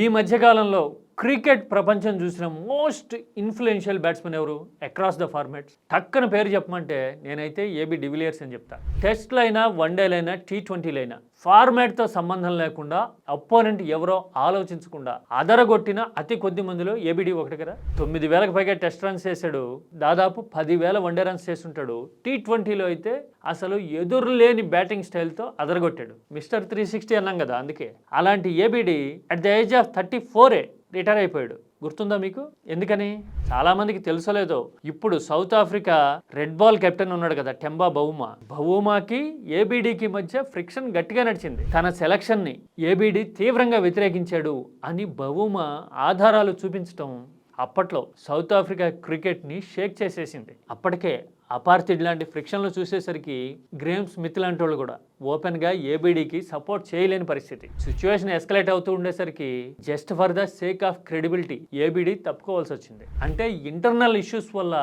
ఈ మధ్యకాలంలో క్రికెట్ ప్రపంచం చూసిన మోస్ట్ ఇన్ఫ్లుయెన్షియల్ బ్యాట్స్మెన్ ఎవరు అక్రాస్ ద ఫార్మాట్స్? టక్కన పేరు చెప్పమంటే నేనైతే ఏబీ డివిలియర్స్ అని చెప్తా. టెస్ట్లైనా, వన్డేలైనా, T20లైనా ఫార్మాట్తో సంబంధం లేకుండా అపోనెంట్ ఎవరో ఆలోచించకుండా అదరగొట్టిన అతి కొద్ది మందిలో ఏబిడి ఒకటి కదా. 9,000కు పైగా టెస్ట్ రన్స్ చేశాడు, దాదాపు 10,000 వన్డే రన్స్ చేస్తుంటాడు. T20లో అయితే అసలు ఎదురులేని బ్యాటింగ్ స్టైల్తో అదరగొట్టాడు. మిస్టర్ 360 అన్నాం కదా, అందుకే అలాంటి ABD at the age of 34 retire అయిపోయాడు. గుర్తుందా మీకు? ఎందుకని? చాలా మందికి తెలుసలేదో, ఇప్పుడు South Africa red ball captain ఉన్నాడు కదా, టెంబా బౌమా. బౌమాకి ఏబిడికి మధ్య ఫ్రిక్షన్ గట్టిగా నడిచింది. తన సెలక్షన్ని ఏబిడి తీవ్రంగా వ్యతిరేకించాడు అని బౌమా ఆధారాలు చూపించడం అప్పట్లో సౌత్ ఆఫ్రికా క్రికెట్ని షేక్ చేసేసింది. అప్పటికే అపార్థిడ్ లాంటి ఫ్రిక్షన్లు చూసేసరికి గ్రేమ్ స్మిత్ లాంటి వాళ్ళు కూడా ఓపెన్గా ఏబిడికి సపోర్ట్ చేయలేని పరిస్థితి. సిచ్యువేషన్ ఎస్కలేట్ అవుతూ ఉండేసరికి just for the sake of credibility ABD తప్పుకోవాల్సి వచ్చింది. అంటే ఇంటర్నల్ ఇష్యూస్ వల్ల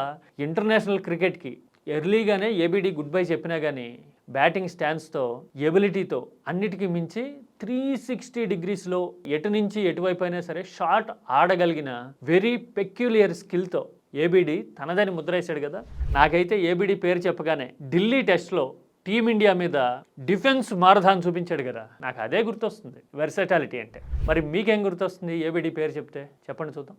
ఇంటర్నేషనల్ క్రికెట్కి ఎర్లీగానే ఏబిడి గుడ్ బై చెప్పినా కానీ బ్యాటింగ్ స్టాన్స్తో, ఎబిలిటీతో అన్నిటికీ మించి 360 డిగ్రీస్లో ఎటు నుంచి ఎటువైపు అయినా సరే షాట్ ఆడగలిగిన వెరీ పెక్యులియర్ స్కిల్తో ఏబిడి తనదని ముద్రేశాడు కదా. నాకైతే ఏబిడి పేరు చెప్పగానే ఢిల్లీ టెస్ట్లో టీమిండియా మీద డిఫెన్స్ మారథాన్ చూపించాడు కదా, నాకు అదే గుర్తొస్తుంది వెర్సటాలిటీ అంటే. మరి మీకేం గుర్తొస్తుంది ఏబిడి పేరు చెప్తే? చెప్పండి చూద్దాం.